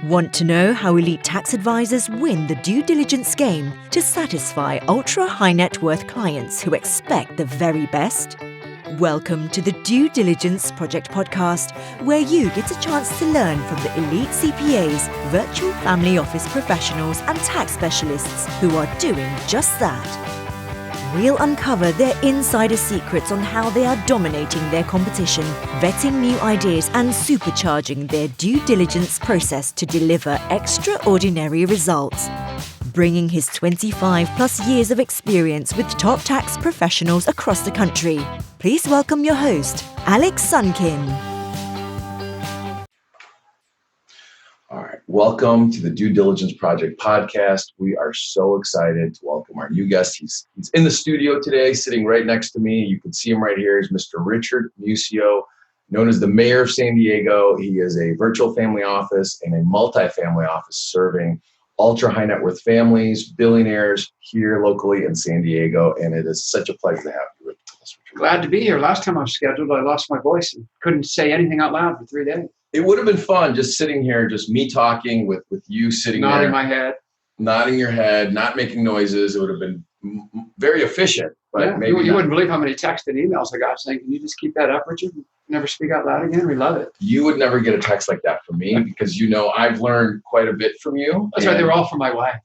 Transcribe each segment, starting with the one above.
Want to know how elite tax advisors win the due diligence game to satisfy ultra-high net worth clients who expect the very best? Welcome to the Due Diligence Project podcast, where you get a chance to learn from the elite CPAs, virtual family office professionals and tax specialists who are doing just that. We'll uncover their insider secrets on how they are dominating their competition, vetting new ideas and supercharging their due diligence process to deliver extraordinary results. Bringing his 25 plus years of experience with top tax professionals across the country, please welcome your host, Alex Sunkin. All right, welcome to the Due Diligence Project podcast. We are so excited to welcome our new guest. He's in the studio today, sitting right next to me. You can see him right here. He's Mr. Richard Muscio, known as the Mayor of San Diego. He is a virtual family office and a multi-family office serving ultra high net worth families, billionaires here locally in San Diego. And it is such a pleasure to have you with us, Richard. Glad to be here. Last time I was scheduled, I lost my voice and couldn't say anything out loud for 3 days. It would have been fun just sitting here, just me talking with you sitting there. Nodding my head. Nodding your head, not making noises. It would have been very efficient. But yeah, maybe you wouldn't believe how many texts and emails I got saying, can you just keep that up, Richard? Never speak out loud again? We love it. You would never get a text like that from me because you know I've learned quite a bit from you. That's right. They were all from my wife.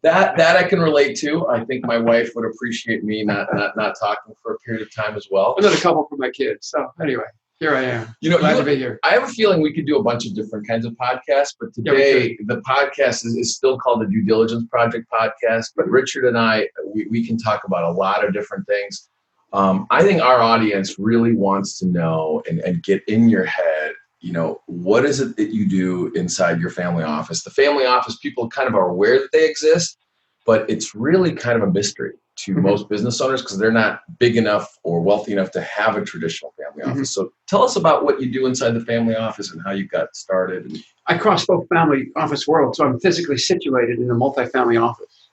That I can relate to. I think my wife would appreciate me not talking for a period of time as well. And then a couple from my kids. So anyway. Here I am. Glad to be here. I have a feeling we could do a bunch of different kinds of podcasts, but today the podcast is still called the Due Diligence Project podcast. But Richard and I, we can talk about a lot of different things. I think our audience really wants to know and get in your head, you know, what is it that you do inside your family office? The family office, people kind of are aware that they exist, but it's really kind of a mystery to most business owners because they're not big enough or wealthy enough to have a traditional family office. So tell us about what you do inside the family office and how you got started. I cross both family office worlds, so I'm physically situated in a multifamily office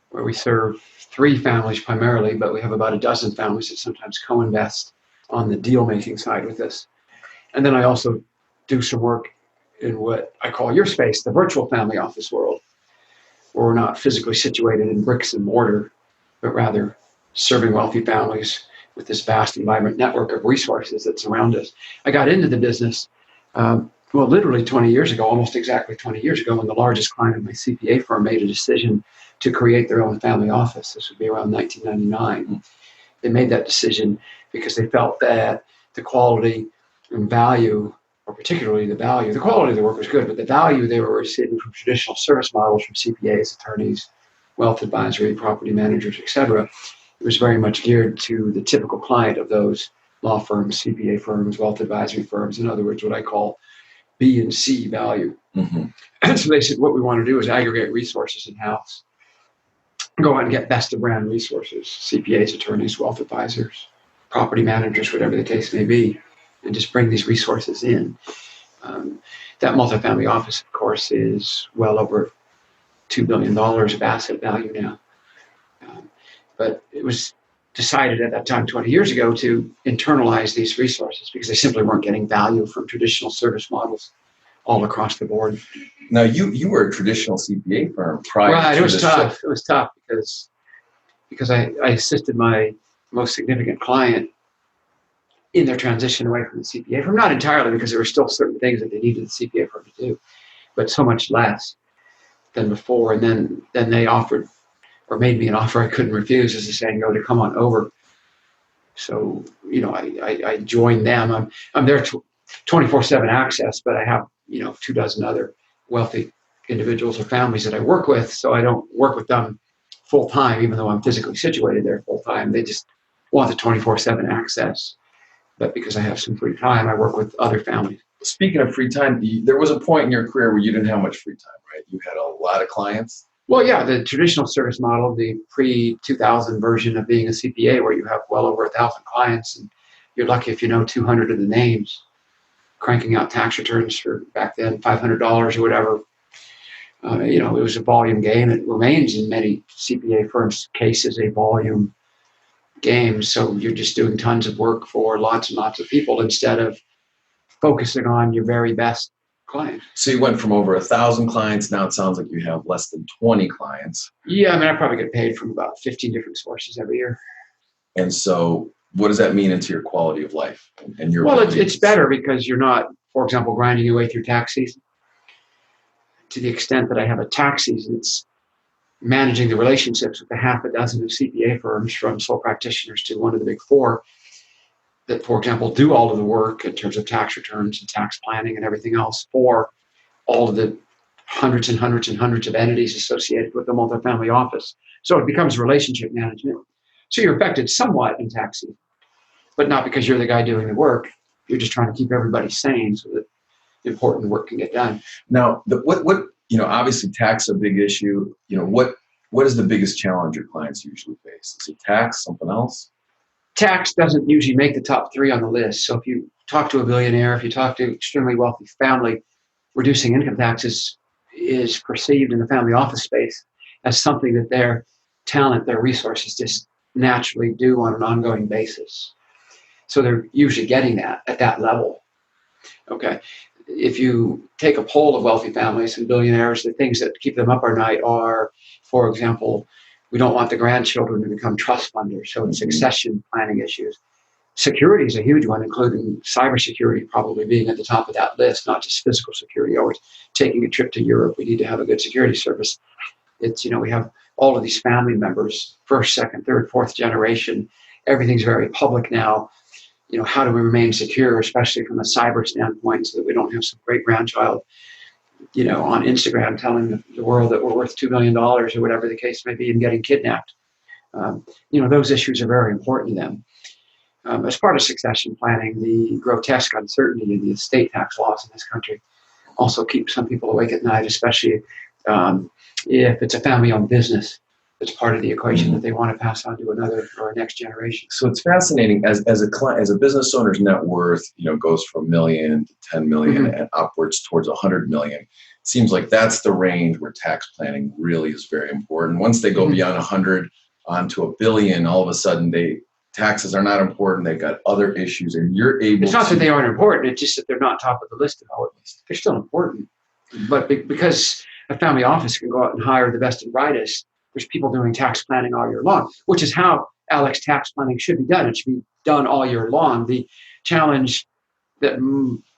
where we serve 3 families primarily, but we have about a dozen families that sometimes co-invest on the deal-making side with us. And then I also do some work in what I call your space, the virtual family office world, where we're not physically situated in bricks and mortar, but rather serving wealthy families with this vast and vibrant network of resources that surround us. I got into the business, literally 20 years ago, almost exactly 20 years ago, when the largest client of my CPA firm made a decision to create their own family office. This would be around 1999. They made that decision because they felt that the quality and value, or particularly the value, the quality of the work was good, but the value they were receiving from traditional service models from CPAs, attorneys, wealth advisory, property managers, etc., it was very much geared to the typical client of those law firms, CPA firms, wealth advisory firms, in other words, what I call B and C value. And so they said, what we want to do is aggregate resources in-house, go out and get best of brand resources, CPAs, attorneys, wealth advisors, property managers, whatever the case may be, and just bring these resources in. That multifamily office, of course, is well over $2 billion of asset value now. But it was decided at that time, 20 years ago, to internalize these resources because they simply weren't getting value from traditional service models all across the board. Now, you were a traditional CPA firm prior to Right, it was tough. shift. It was tough because I assisted my most significant client in their transition away from the CPA firm. Not entirely, because there were still certain things that they needed the CPA firm to do, but so much less than before. And then they offered or made me an offer I couldn't refuse, as the saying goes, to come on over. So, you know, I joined them. I'm there 24/7 access, but I have, 24 other wealthy individuals or families that I work with. So I don't work with them full time, even though I'm physically situated there full time. They just want the 24/7 access. But because I have some free time, I work with other families. Speaking of free time, there was a point in your career where you didn't have much free time, right? You had a lot of clients. Well, yeah, the traditional service model, the pre-2000 version of being a CPA, where you have well over 1,000 clients, and you're lucky if you know 200 of the names, cranking out tax returns for back then $500 or whatever. It was a volume game. It remains in many CPA firms' cases a volume game. So you're just doing tons of work for lots and lots of people instead of focusing on your very best clients. So you went from over 1,000 clients. Now it sounds like you have less than 20 clients. Yeah, I mean, I probably get paid from about 15 different sources every year. And so what does that mean into your quality of life and your Well, ability? it's better because you're not, for example, grinding your way through tax season. To the extent that I have a tax season, it's managing the relationships with the half a dozen of CPA firms, from sole practitioners to one of the big four, that, for example, do all of the work in terms of tax returns and tax planning and everything else for all of the hundreds and hundreds and hundreds of entities associated with the multifamily office. So it becomes relationship management. So you're affected somewhat in tax season, but not because you're the guy doing the work. You're just trying to keep everybody sane so that important work can get done. Now, obviously tax is a big issue. What is the biggest challenge your clients usually face? Is it tax, something else? Tax doesn't usually make the top three on the list. So if you talk to a billionaire, if you talk to an extremely wealthy family, reducing income taxes is perceived in the family office space as something that their talent, their resources just naturally do on an ongoing basis. So they're usually getting that at that level. Okay. If you take a poll of wealthy families and billionaires, the things that keep them up at night are, for example, we don't want the grandchildren to become trust funders. So it's succession planning issues. Security is a huge one, including cybersecurity probably being at the top of that list, not just physical security. Always taking a trip to Europe, we need to have a good security service. It's, we have all of these family members, first, second, third, fourth generation. Everything's very public now. How do we remain secure, especially from a cyber standpoint, so that we don't have some great grandchild, on Instagram telling the world that we're worth $2 million or whatever the case may be and getting kidnapped. Those issues are very important to them. As part of succession planning, the grotesque uncertainty in the estate tax laws in this country also keeps some people awake at night, especially if it's a family-owned business. It's part of the equation that they want to pass on to another or a next generation. So it's fascinating as a client, as a business owner's net worth, goes from $1 million to 10 million and upwards towards 100 million. It seems like that's the range where tax planning really is very important. Once they go beyond 100 onto $1 billion, all of a sudden taxes are not important. They've got other issues, and you're able. It's not that they aren't important. It's just that they're not top of the list. They're still important, but because a family office can go out and hire the best and brightest, there's people doing tax planning all year long, which is how Alex tax planning should be done. It should be done all year long. The challenge that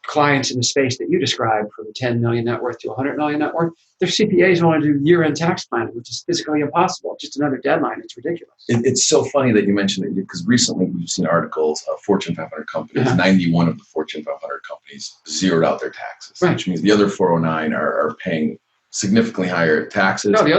clients in the space that you described, from 10 million net worth to 100 million net worth, their CPAs want to do year-end tax planning, which is physically impossible. It's just another deadline. It's ridiculous. It's so funny that you mentioned it, because recently we've seen articles of Fortune 500 companies. 91 of the Fortune 500 companies zeroed out their taxes, which means the other 409 are paying significantly higher taxes. No, the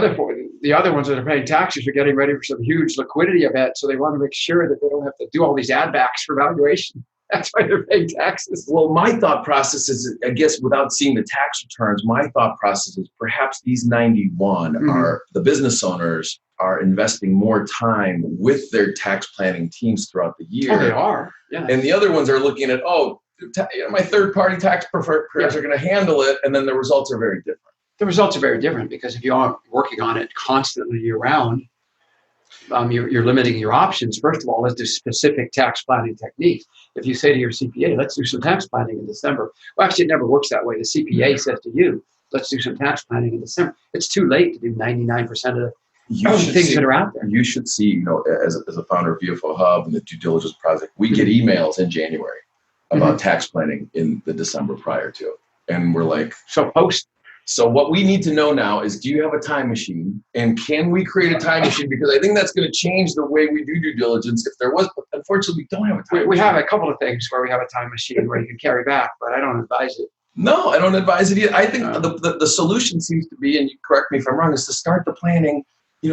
other ones that are paying taxes are getting ready for some huge liquidity event, so they want to make sure that they don't have to do all these add backs for valuation. That's why they're paying taxes. Well, my thought process is, I guess, without seeing the tax returns, my thought process is perhaps these 91 are the business owners are investing more time with their tax planning teams throughout the year. Oh, they are. Yeah. And the other ones are looking at, my third-party tax preparers are going to handle it, and then the results are very different. The results are very different, because if you aren't working on it constantly year-round, you're limiting your options. First of all, let's do specific tax planning techniques. If you say to your CPA, let's do some tax planning in December. Well, actually, it never works that way. The CPA says to you, let's do some tax planning in December. It's too late to do 99% of the things that are out there. You should see, as a founder of VFO Hub and the due diligence project, we get emails in January about tax planning in the December prior to. And we're like, So what we need to know now is, do you have a time machine? And can we create a time machine? Because I think that's going to change the way we do due diligence. If there was, but unfortunately, we don't have a time machine. We have a couple of things where we have a time machine where you can carry back, but I don't advise it. No, I don't advise it either. I think the solution seems to be, and you correct me if I'm wrong, is to start the planning,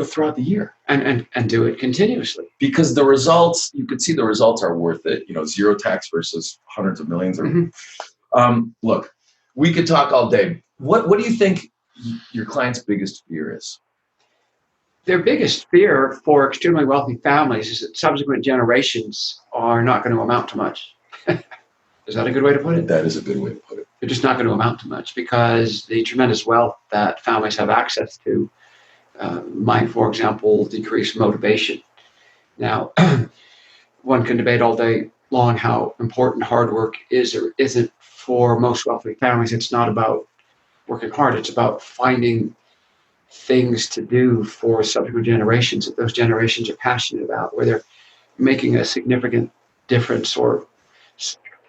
throughout the year. And do it continuously. Because the results, you could see the results are worth it. Zero tax versus hundreds of millions. Look, we could talk all day. What do you think your client's biggest fear is? Their biggest fear for extremely wealthy families is that subsequent generations are not going to amount to much. Is that a good way to put it? That is a good way to put it. They're just not going to amount to much, because the tremendous wealth that families have access to might, for example, decrease motivation. Now, one can debate all day long how important hard work is or isn't for most wealthy families. It's not about working hard. It's about finding things to do for subsequent generations that those generations are passionate about, where they're making a significant difference or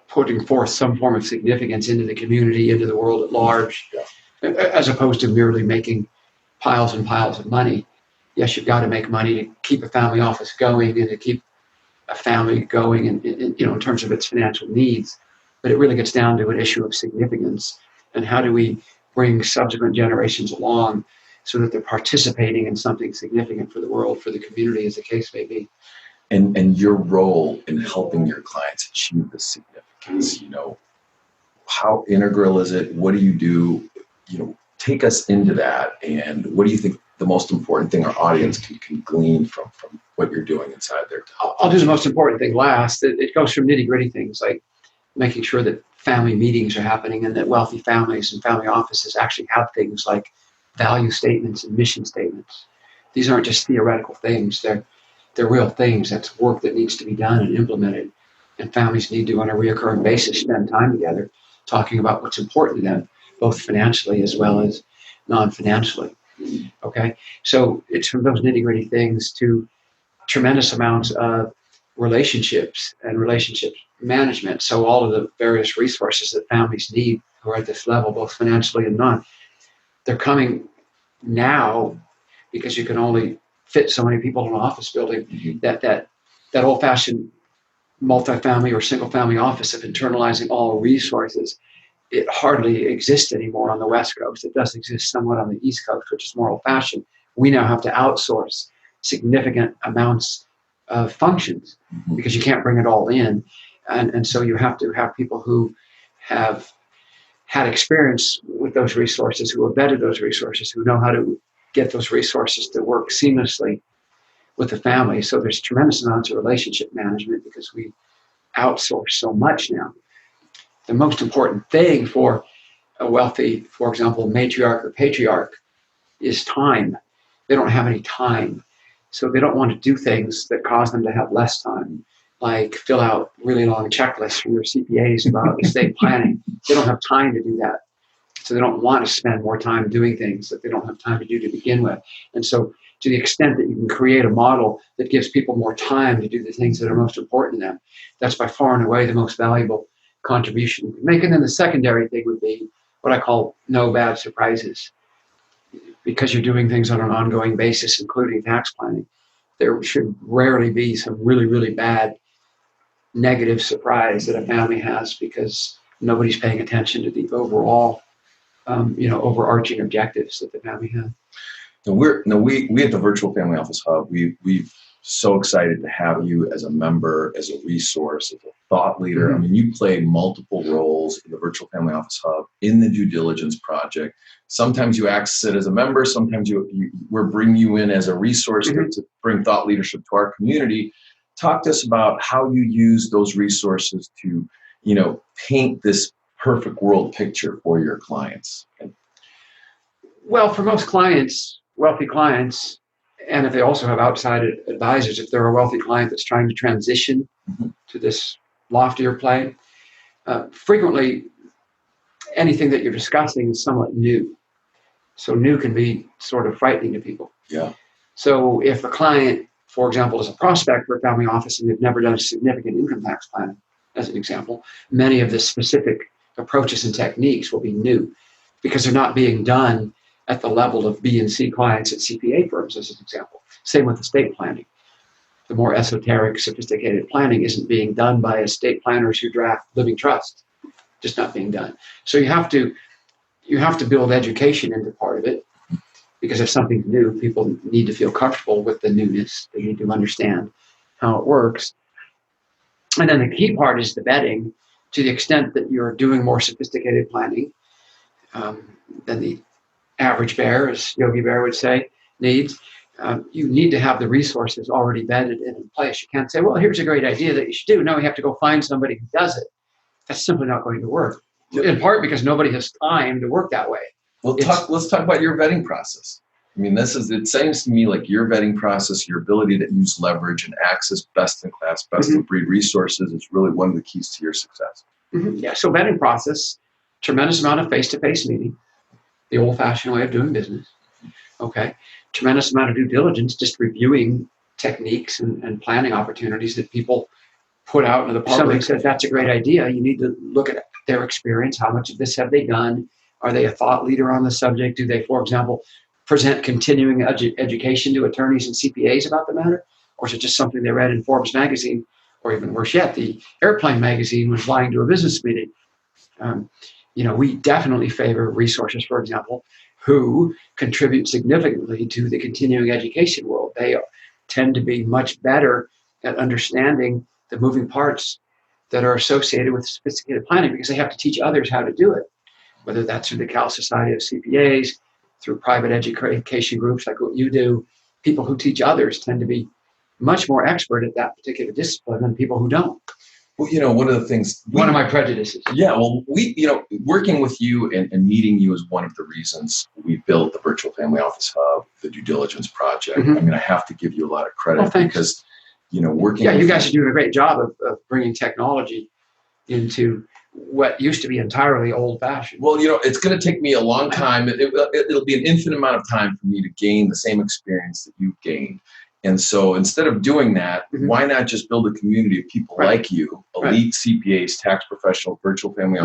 putting forth some form of significance into the community, into the world at large, as opposed to merely making piles and piles of money. Yes, you've got to make money to keep a family office going and to keep a family going in terms of its financial needs. But it really gets down to an issue of significance and how do we bring subsequent generations along so that they're participating in something significant for the world, for the community, as the case may be. And your role in helping your clients achieve this significance, how integral is it? What do you do? Take us into that. And what do you think the most important thing our audience can glean from what you're doing inside their time? I'll do the most important thing last. It goes from nitty-gritty things like making sure that family meetings are happening and that wealthy families and family offices actually have things like value statements and mission statements. These aren't just theoretical things. They're real things. That's work that needs to be done and implemented. And families need to, on a recurring basis, spend time together talking about what's important to them, both financially as well as non-financially. Okay? So it's from those nitty-gritty things to tremendous amounts of relationships and relationship management. So all of the various resources that families need who are at this level, both financially and non, they're coming now because you can only fit so many people in an office building. Mm-hmm. That old-fashioned multifamily or single-family office of internalizing all resources, it hardly exists anymore on the West Coast. It does exist somewhat on the East Coast, which is more old-fashioned. We now have to outsource significant amounts of functions because you can't bring it all in. And so you have to have people who have had experience with those resources, who have vetted those resources, who know how to get those resources to work seamlessly with the family. So there's tremendous amounts of relationship management because we outsource so much now. The most important thing for a wealthy, for example, matriarch or patriarch is time. They don't have any time. So they don't want to do things that cause them to have less time, like fill out really long checklists from their CPAs about estate planning. They don't have time to do that. So they don't want to spend more time doing things that they don't have time to do to begin with. And so to the extent that you can create a model that gives people more time to do the things that are most important to them, that's by far and away the most valuable contribution you can make. And then the secondary thing would be what I call no bad surprises. Because you're doing things on an ongoing basis, including tax planning, there should rarely be some really, really bad negative surprise that a family has because nobody's paying attention to the overall overarching objectives that the family has. We at the Virtual Family Office Hub, we've so excited to have you as a member, as a resource, as a thought leader. Mm-hmm. I mean, you play multiple roles in the Virtual Family Office Hub, in the due diligence project. Sometimes you access it as a member. Sometimes we're bringing you in as a resource mm-hmm. to bring thought leadership to our community. Talk to us about how you use those resources to, paint this perfect world picture for your clients. Well, for most clients, wealthy clients, and if they also have outside advisors, if they're a wealthy client that's trying to transition mm-hmm. to this loftier plane, frequently anything that you're discussing is somewhat new. So new can be sort of frightening to people. Yeah. So if a client, for example, is a prospect for a family office and they've never done a significant income tax plan, as an example, many of the specific approaches and techniques will be new because they're not being done at the level of B and C clients at CPA firms, as an example. Same with estate planning. The more esoteric, sophisticated planning isn't being done by estate planners who draft living trusts, just not being done. So you have to build education into part of it because if something's new, people need to feel comfortable with the newness. They need to understand how it works. And then the key part is the vetting. To the extent that you're doing more sophisticated planning than the average bear, as Yogi Bear would say, needs, you need to have the resources already vetted and in place. You can't say, well, here's a great idea that you should do. Now we have to go find somebody who does it. That's simply not going to work. In part because nobody has time to work that way. Well, let's talk about your vetting process. I mean, it seems to me like your vetting process, your ability to use leverage and access best-in-class, best-in-breed resources is really one of the keys to your success. Yeah, so vetting process, tremendous amount of face-to-face meeting, the old-fashioned way of doing business. Okay, tremendous amount of due diligence, just reviewing techniques and planning opportunities that people put out into the public. Somebody says that's a great idea. You need to look at their experience. How much of this have they done? Are they a thought leader on the subject? Do they, for example, present continuing education to attorneys and CPAs about the matter? Or is it just something they read in Forbes magazine, or even worse yet, the Airplane magazine was flying to a business meeting? We definitely favor resources, for example, who contribute significantly to the continuing education world. They tend to be much better at understanding the moving parts that are associated with sophisticated planning, because they have to teach others how to do it, whether that's through the Cal Society of CPAs, through private education groups like what you do. People who teach others tend to be much more expert at that particular discipline than people who don't. Well, one of the things... One of my prejudices. Yeah, well, working with you and meeting you is one of the reasons we built the Virtual Family Office Hub, the Due Diligence Project. I mean, I have to give you a lot of credit because, working... Yeah, you guys are doing a great job of bringing technology into what used to be entirely old-fashioned. Well, it's going to take me a long time. It'll be an infinite amount of time for me to gain the same experience that you've gained. And so instead of doing that, why not just build a community of people like you, elite CPAs, tax professionals, virtual family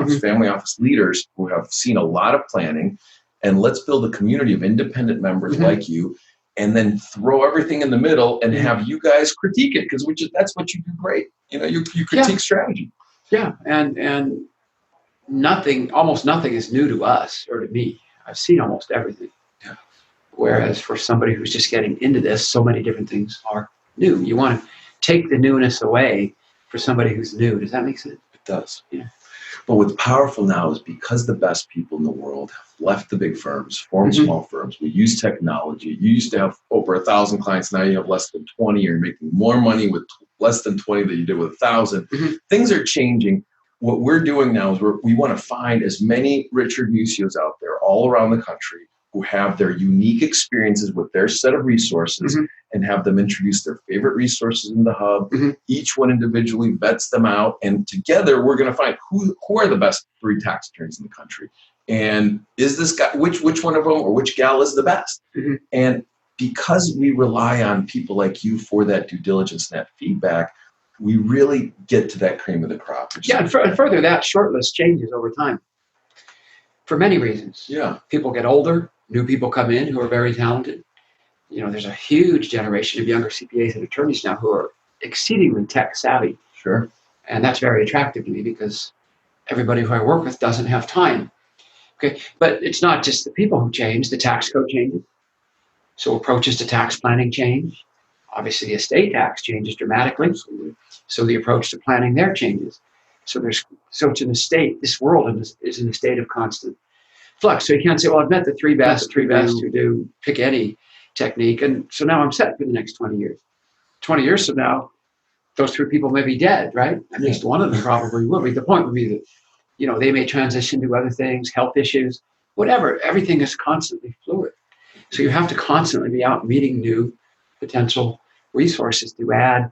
office leaders who have seen a lot of planning, and let's build a community of independent members like you, and then throw everything in the middle and have you guys critique it, because that's what you do great. You critique strategy. Yeah, and almost nothing is new to us or to me. I've seen almost everything. Yeah. Whereas for somebody who's just getting into this, so many different things are new. You want to take the newness away for somebody who's new. Does that make sense? It does. Yeah. But what's powerful now is because the best people in the world have left the big firms, formed small firms. We use technology. You used to have over 1,000 clients. Now you have less than 20. You're making more money with less than 20 than you did with 1,000. Things are changing. What we're doing now is we want to find as many Richard Muscios out there all around the country who have their unique experiences with their set of resources and have them introduce their favorite resources in the hub. Each one individually vets them out, and together we're going to find who are the best 3 tax attorneys in the country. And is this guy, which one of them or which gal is the best? And because we rely on people like you for that due diligence and that feedback, we really get to that cream of the crop. Yeah, and further, that shortlist changes over time for many reasons. Yeah. People get older, new people come in who are very talented. There's a huge generation of younger CPAs and attorneys now who are exceedingly tech savvy. Sure. And that's very attractive to me because everybody who I work with doesn't have time. Okay, but it's not just the people who change. The tax code changes. So approaches to tax planning change. Obviously, the estate tax changes dramatically. So the approach to planning there changes. So it's in a state, this world is in a state of constant flux. So you can't say, well, I've met the three best who do pick any technique. And so now I'm set for the next 20 years. 20 years from now, those 3 people may be dead, right? At least one of them probably will be. The point would be that, they may transition to other things, health issues, whatever. Everything is constantly fluid. So you have to constantly be out meeting new potential resources to add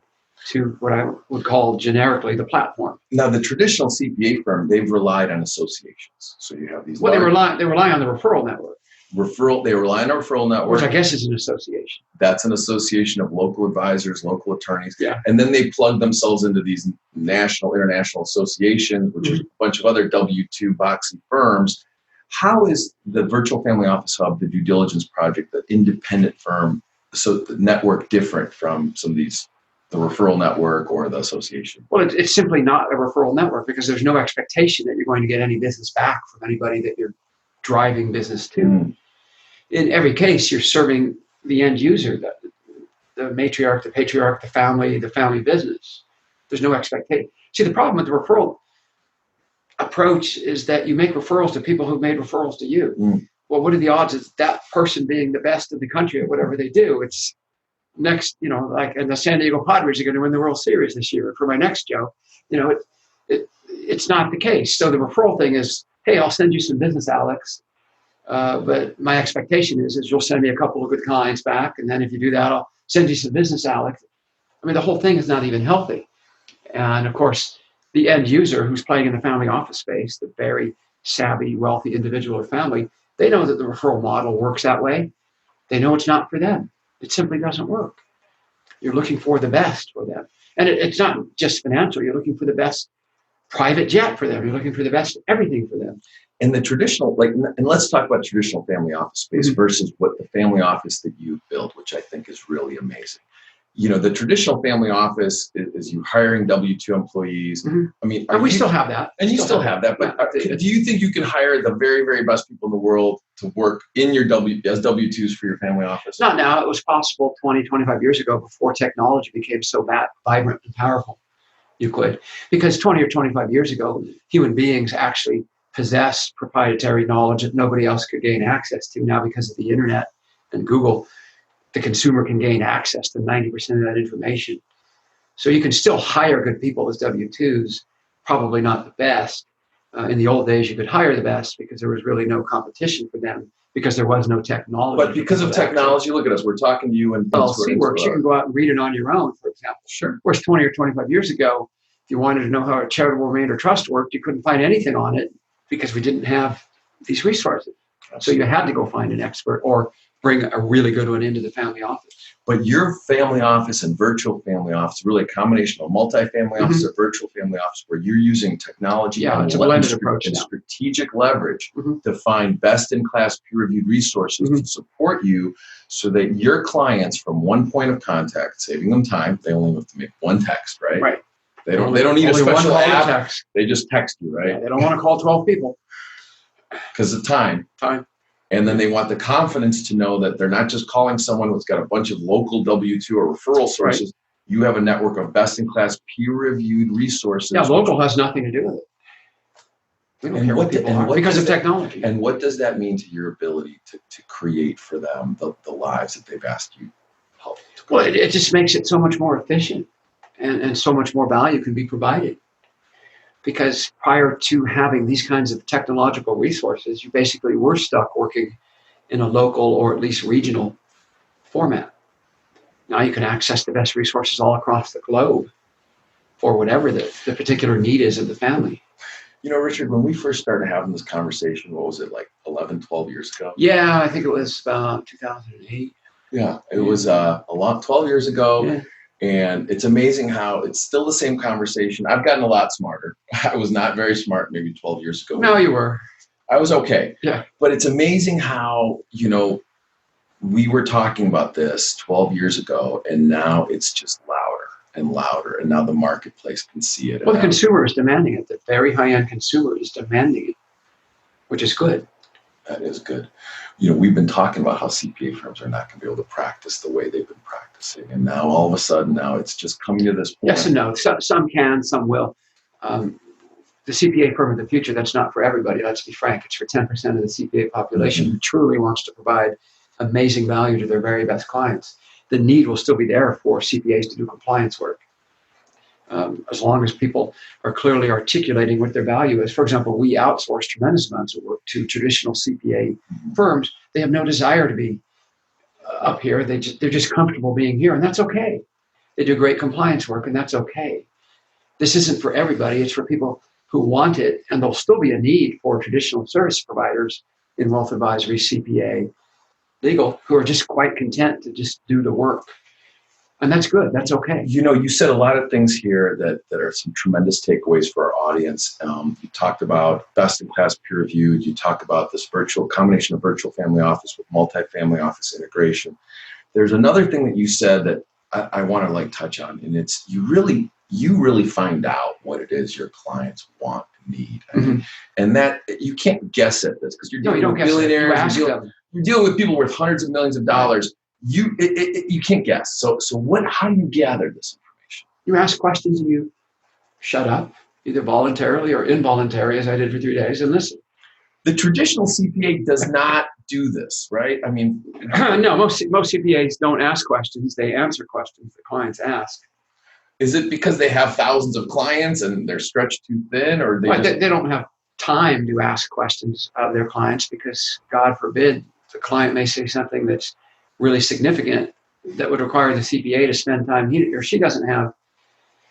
to what I would call generically the platform. Now, the traditional CPA firm, they've relied on associations. So you have these. Well, they rely on the referral network. They rely on a referral network. Which I guess is an association. That's an association of local advisors, local attorneys. Yeah. And then they plug themselves into these national, international associations, which is a bunch of other W-2 boxy firms. How is the Virtual Family Office Hub, the due diligence project, the independent firm, so the network different from some of these, the referral network or the association? Well, it's simply not a referral network because there's no expectation that you're going to get any business back from anybody that you're driving business to. In every case, you're serving the end user, the matriarch, the patriarch, the family business. There's no expectation. See, the problem with the referral approach is that you make referrals to people who've made referrals to you. Well, what are the odds of that person being the best in the country at whatever they do? It's next, like and the San Diego Padres are going to win the World Series this year. For my next joke, it's not the case. So the referral thing is, hey, I'll send you some business, Alex. But my expectation is you'll send me a couple of good clients back. And then if you do that, I'll send you some business, Alex. I mean, the whole thing is not even healthy. And of course, the end user who's playing in the family office space, the very savvy, wealthy individual or family, they know that the referral model works that way. They know it's not for them. It simply doesn't work. You're looking for the best for them. And it's not just financial. You're looking for the best private jet for them. You're looking for the best everything for them. And the traditional, and let's talk about traditional family office space versus what the family office that you built, which I think is really amazing. The traditional family office is you hiring W-2 employees. I mean, and we still have that. And you still have that. But do you think you can hire the very, very best people in the world to work in your as W-2s for your family office? Not now. It was possible 20, 25 years ago before technology became so vibrant and powerful. You could. Because 20 or 25 years ago, human beings actually possessed proprietary knowledge that nobody else could gain access to. Now, because of the internet and Google, the consumer can gain access to 90% of that information. So you can still hire good people as W-2s, probably not the best. In the old days, you could hire the best because there was really no competition for them because there was no technology. But because of technology, look at us. We're talking to you and LLC works. You can go out and read it on your own, for example. Sure. Whereas 20 or 25 years ago, if you wanted to know how a charitable remainder trust worked, you couldn't find anything on it because we didn't have these resources. So you had to go find an expert or bring a really good one into the family office. But your family office and virtual family office, really a combination of multi-family office or virtual family office, where you're using technology and it's a blended approach and strategic leverage to find best-in-class peer-reviewed resources to support you so that your clients, from one point of contact, saving them time, they only have to make one text, right? Right. They don't need a special app. Text. They just text you, right? Yeah, they don't want to call 12 people. Because of time. And then they want the confidence to know that they're not just calling someone who's got a bunch of local W-2 or referral sources. Right. You have a network of best-in-class peer-reviewed resources. Yeah, local has nothing to do with it. We don't care what people are because of technology. And what does that mean to your ability to create for them the lives that they've asked you to help? Well, it just makes it so much more efficient and so much more value can be provided. Because prior to having these kinds of technological resources, you basically were stuck working in a local or at least regional format. Now you can access the best resources all across the globe for whatever the particular need is of the family. Richard, when we first started having this conversation, what was it, like 11, 12 years ago? Yeah, I think it was about 2008. Yeah, it was 12 years ago. Yeah. And it's amazing how it's still the same conversation. I've gotten a lot smarter. I was not very smart maybe 12 years ago. No, you were. I was okay. Yeah. But it's amazing how, we were talking about this 12 years ago, and now it's just louder and louder. And now the marketplace can see it. Well, the consumer is demanding it. The very high-end consumer is demanding it, which is good. That is good. We've been talking about how CPA firms are not going to be able to practice the way they've been practicing. And now all of a sudden, now it's just coming to this point. Yes and no. Some can, some will. The CPA firm of the future, that's not for everybody. Let's be frank. It's for 10% of the CPA population who truly wants to provide amazing value to their very best clients. The need will still be there for CPAs to do compliance work. As long as people are clearly articulating what their value is. For example, we outsource tremendous amounts of work to traditional CPA firms. They have no desire to be up here. They're just comfortable being here, and that's okay. They do great compliance work, and that's okay. This isn't for everybody. It's for people who want it, and there'll still be a need for traditional service providers in wealth advisory, CPA, legal, who are just quite content to just do the work. And that's good. That's okay. You said a lot of things here that are some tremendous takeaways for our audience. You talked about best-in-class peer-reviewed. You talked about this combination of virtual family office with multi-family office integration. There's another thing that you said that I want to touch on, and it's you really find out what it is your clients want and need. And that you can't guess at this because you're dealing with billionaires. You're dealing with people worth hundreds of millions of dollars. You can't guess. So how do you gather this information? You ask questions and you shut up, either voluntarily or involuntarily, as I did for 3 days, and listen. The traditional CPA does not do this, right? I mean, no, most CPAs don't ask questions. They answer questions the clients ask. Is it because they have thousands of clients and they're stretched too thin, or they don't have time to ask questions of their clients, because God forbid the client may say something that's really significant that would require the CPA to spend time he or she doesn't have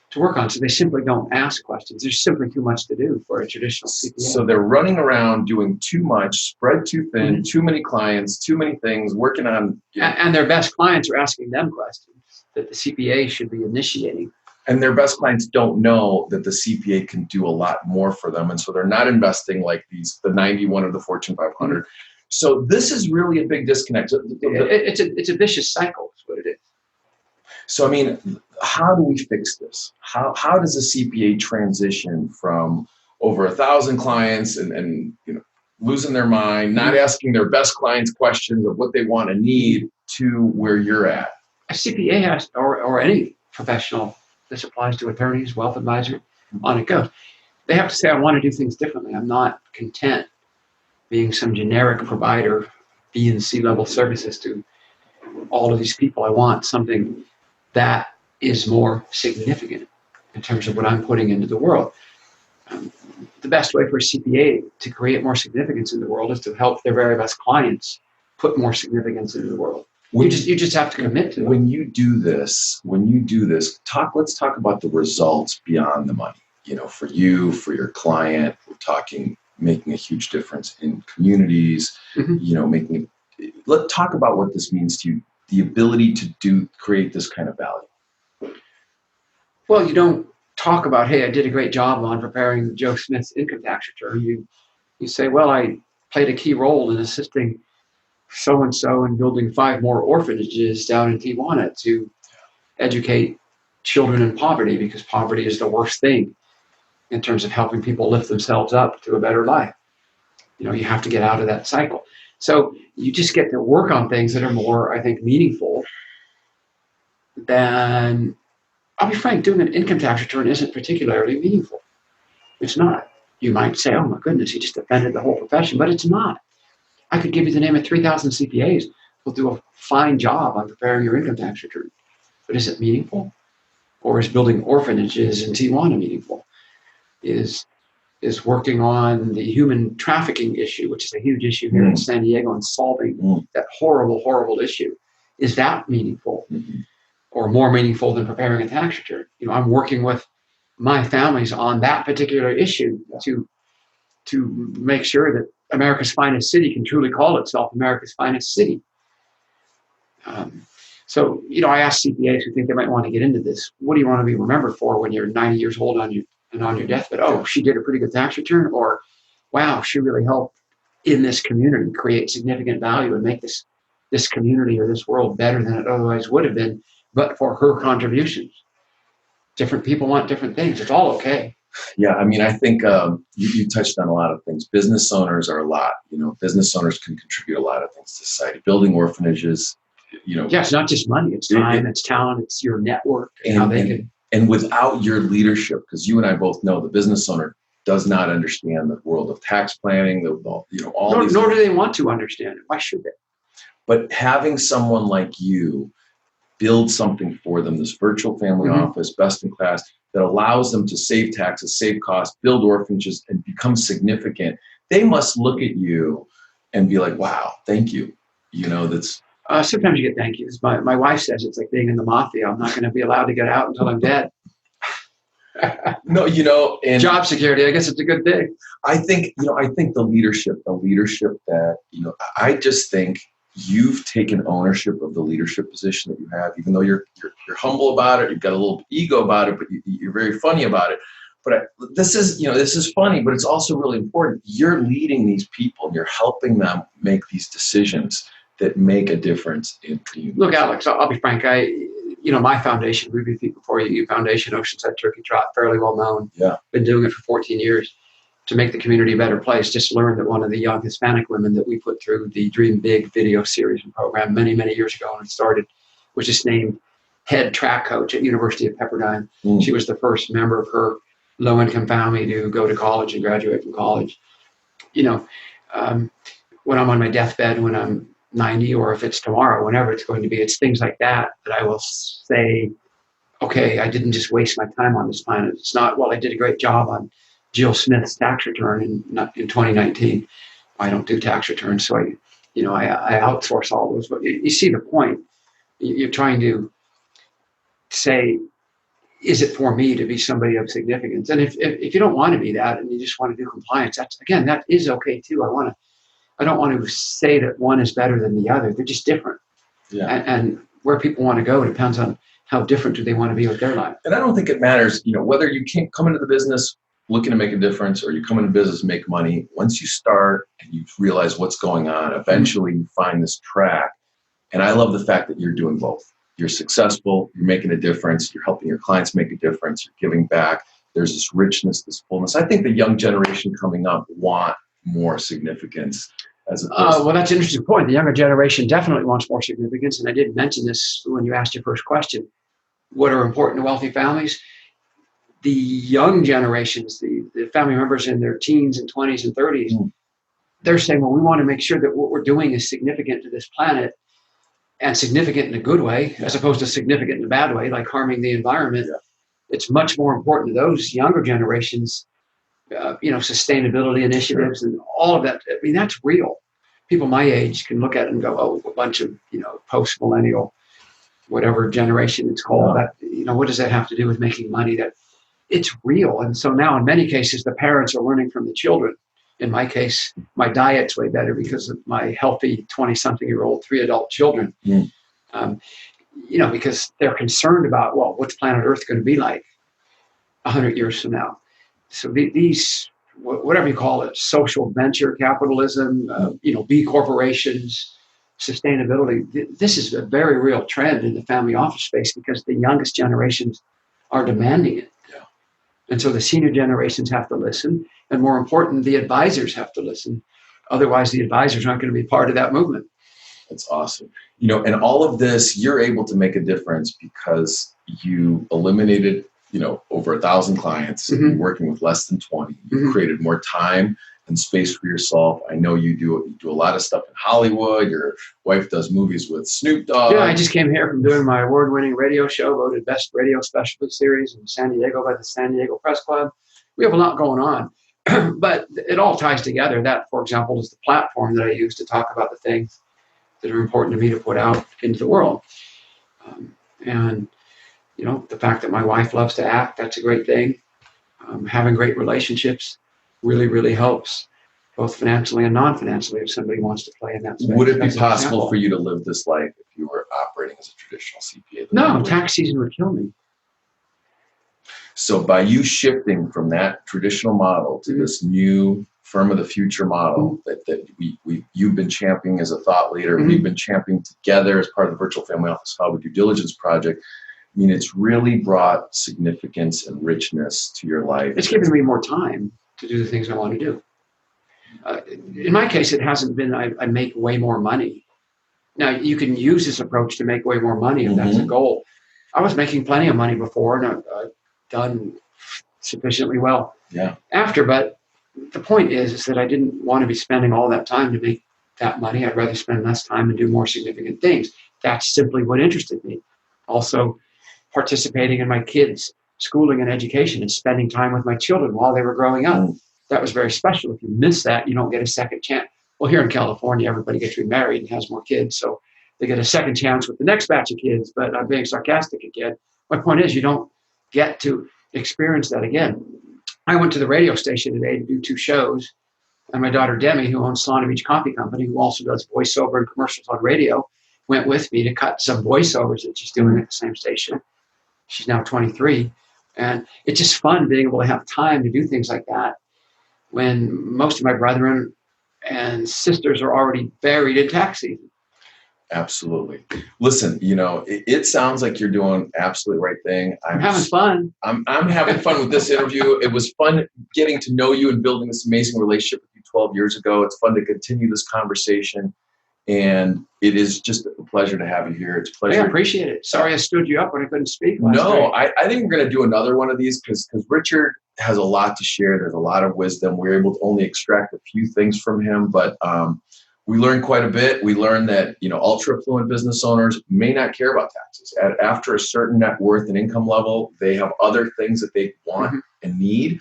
to work on. So they simply don't ask questions. There's simply too much to do for a traditional CPA. So they're running around doing too much, spread too thin, too many clients, too many things, working on. And their best clients are asking them questions that the CPA should be initiating. And their best clients don't know that the CPA can do a lot more for them. And so they're not investing like the 91 of the Fortune 500. So this is really a big disconnect. It's a vicious cycle is what it is. So, I mean, how do we fix this? How does a CPA transition from over 1,000 clients and losing their mind, not asking their best clients questions of what they want and need, to where you're at? A CPA has, or any professional, this applies to attorneys, wealth advisors, on it goes. They have to say, I want to do things differently. I'm not content being some generic provider, B and C level services to all of these people. I want something that is more significant in terms of what I'm putting into the world. The best way for a CPA to create more significance in the world is to help their very best clients put more significance into the world. You just have to commit to it. When you do this, let's talk about the results beyond the money. For you, for your client, we're talking making a huge difference in communities, let's talk about what this means to you, the ability to create this kind of value. Well, you don't talk about, hey, I did a great job on preparing Joe Smith's income tax return. You say, well, I played a key role in assisting so-and-so in building 5 more orphanages down in Tijuana to educate children in poverty, because poverty is the worst thing in terms of helping people lift themselves up to a better life. You have to get out of that cycle. So you just get to work on things that are more, I think, meaningful than, I'll be frank, doing an income tax return isn't particularly meaningful. It's not. You might say, oh my goodness, he just offended the whole profession, but it's not. I could give you the name of 3,000 CPAs who'll do a fine job on preparing your income tax return. But is it meaningful? Or is building orphanages in Tijuana meaningful? Is working on the human trafficking issue, which is a huge issue here in San Diego, and solving that horrible, horrible issue. Is that meaningful? Or more meaningful than preparing a tax return? I'm working with my families on that particular issue to make sure that America's finest city can truly call itself America's finest city. So, I ask CPAs who think they might want to get into this, what do you want to be remembered for when you're 90 years old on your deathbed? Oh, she did a pretty good tax return, or wow, she really helped in this community create significant value and make this community or this world better than it otherwise would have been, but for her contributions. Different people want different things. It's all okay. Yeah, I mean, I think you touched on a lot of things. Business owners are a lot. Business owners can contribute a lot of things to society. Building orphanages, Yeah, it's not just money. It's time, it's talent, it's your network, and how they can. And without your leadership, because you and I both know the business owner does not understand the world of tax planning, all these. Nor do they want to understand it. Why should they? But having someone like you build something for them, this virtual family office, best in class, that allows them to save taxes, save costs, build orphanages, and become significant, they must look at you and be like, wow, thank you. That's... Sometimes you get thank yous. My wife says it's like being in the mafia. I'm not going to be allowed to get out until I'm dead. No, and job security, I guess it's a good thing. I think the leadership that, I just think you've taken ownership of the leadership position that you have, even though you're humble about it, you've got a little ego about it, but you're very funny about it. But this is funny, but it's also really important. You're leading these people and you're helping them make these decisions that make a difference in community. Look, Alex, I'll be frank. My foundation, Ruby Feet Before You Foundation, Oceanside Turkey Trot, fairly well known. Yeah. Been doing it for 14 years to make the community a better place. Just learned that one of the young Hispanic women that we put through the Dream Big video series and program many, many years ago when it started was just named head track coach at University of Pepperdine. She was the first member of her low-income family to go to college and graduate from college. When I'm on my deathbed, when I'm 90, or if it's tomorrow, whenever it's going to be, it's things like that I will say, okay, I didn't just waste my time on this planet. It's not, well, I did a great job on Jill Smith's tax return in 2019. I don't do tax returns, so I outsource all those. But you see the point. You're trying to say, is it for me to be somebody of significance? And if you don't want to be that and you just want to do compliance, that is okay too. I don't want to say that one is better than the other. They're just different. Yeah. And where people want to go depends on how different do they want to be with their life. And I don't think it matters, whether you can't come into the business looking to make a difference or you come into business to make money. Once you start and you realize what's going on, eventually you find this track. And I love the fact that you're doing both. You're successful, you're making a difference, you're helping your clients make a difference, you're giving back. There's this richness, this fullness. I think the young generation coming up want more significance. Well, that's an interesting point. The younger generation definitely wants more significance. And I did mention this when you asked your first question. What are important to wealthy families? The young generations, the family members in their teens and 20s and 30s, they're saying, well, we want to make sure that what we're doing is significant to this planet and significant in a good way, as opposed to significant in a bad way, like harming the environment. Yeah. It's much more important to those younger generations, sustainability initiatives and all of that. I mean, that's real. People my age can look at it and go, oh, a bunch of, post-millennial, whatever generation it's called. That, what does that have to do with making money? That it's real. And so now in many cases, the parents are learning from the children. In my case, my diet's way better because of my healthy 20-something-year-old 3 adult children. Because they're concerned about, well, what's planet Earth going to be like 100 years from now? So these, whatever you call it, social venture capitalism, B corporations, sustainability, this is a very real trend in the family office space because the youngest generations are demanding it. Yeah. And so the senior generations have to listen. And more important, the advisors have to listen. Otherwise, the advisors aren't going to be part of that movement. That's awesome. And all of this, you're able to make a difference because you eliminated, over 1,000 clients, Mm-hmm. working with less than 20. You Mm-hmm. created more time and space for yourself. I know you do a lot of stuff in Hollywood. Your wife does movies with Snoop Dogg. Yeah, I just came here from doing my award-winning radio show, voted Best Radio Specialty Series in San Diego by the San Diego Press Club. We have a lot going on, but it all ties together. That, for example, is the platform that I use to talk about the things that are important to me to put out into the world. And the fact that my wife loves to act, that's a great thing. Having great relationships really, really helps, both financially and non-financially, if somebody wants to play in that space. Would it be possible for you to live this life if you were operating as a traditional CPA? No, tax season would kill me. So by you shifting from that traditional model to this new firm of the future model that you've been championing as a thought leader, we've been championing together as part of the Virtual Family Office Hollywood Due Diligence Project. I mean, it's really brought significance and richness to your life. It's given me more time to do the things I want to do. In my case, it hasn't been I make way more money. Now, you can use this approach to make way more money if that's a goal. I was making plenty of money before, and I've done sufficiently well after. But the point is that I didn't want to be spending all that time to make that money. I'd rather spend less time and do more significant things. That's simply what interested me. Also, participating in my kids' schooling and education and spending time with my children while they were growing up. That was very special. If you miss that, you don't get a second chance. Well, here in California, everybody gets remarried and has more kids, so they get a second chance with the next batch of kids, but I'm being sarcastic again. My point is you don't get to experience that again. I went to the radio station today to do 2 shows, and my daughter Demi, who owns Solana Beach Coffee Company, who also does voiceover and commercials on radio, went with me to cut some voiceovers that she's doing at the same station. She's now 23. And it's just fun being able to have time to do things like that when most of my brethren and sisters are already buried in tax season. Absolutely. Listen, it sounds like you're doing absolutely right thing. I'm having fun. I'm having fun with this interview. It was fun getting to know you and building this amazing relationship with you 12 years ago. It's fun to continue this conversation. And it is just a pleasure to have you here. It's a pleasure. I appreciate it. Sorry I stood you up when I couldn't speak. No, I think we're going to do another one of these because Richard has a lot to share. There's a lot of wisdom. We're able to only extract a few things from him, but we learned quite a bit. We learned that, ultra affluent business owners may not care about taxes. After a certain net worth and income level, they have other things that they want and need.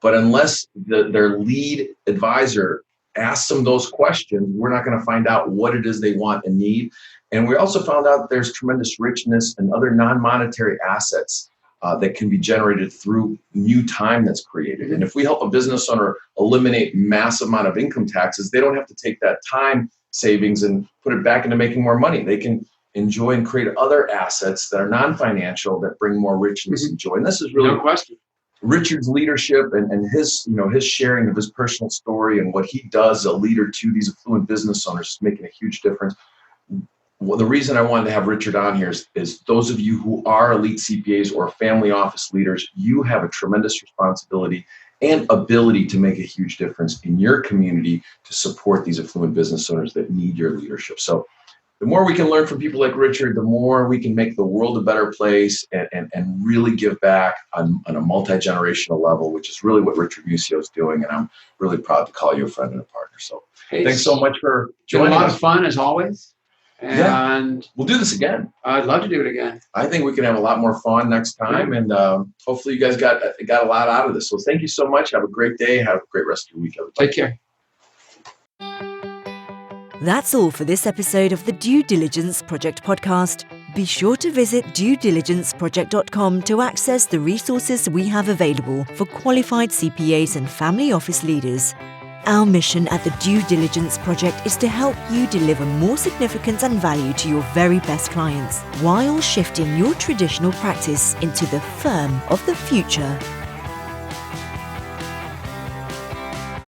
But unless their lead advisor asks them those questions, we're not going to find out what it is they want and need. And we also found out that there's tremendous richness and other non-monetary assets that can be generated through new time that's created. And if we help a business owner eliminate massive amount of income taxes, they don't have to take that time savings and put it back into making more money. They can enjoy and create other assets that are non-financial that bring more richness and joy. And this is really No question. Richard's leadership and his sharing of his personal story and what he does as a leader to these affluent business owners is making a huge difference. Well, the reason I wanted to have Richard on here is those of you who are elite CPAs or family office leaders, you have a tremendous responsibility and ability to make a huge difference in your community to support these affluent business owners that need your leadership. So the more we can learn from people like Richard, the more we can make the world a better place and really give back on a multi-generational level, which is really what Richard Muscio is doing. And I'm really proud to call you a friend and a partner. So thanks so much for joining us. A lot of fun as always. And we'll do this again. I'd love to do it again. I think we can have a lot more fun next time. And hopefully you guys got a lot out of this. So thank you so much. Have a great day. Have a great rest of your week, everybody. Take care. That's all for this episode of the Due Diligence Project podcast. Be sure to visit duediligenceproject.com to access the resources we have available for qualified CPAs and family office leaders. Our mission at the Due Diligence Project is to help you deliver more significance and value to your very best clients while shifting your traditional practice into the firm of the future.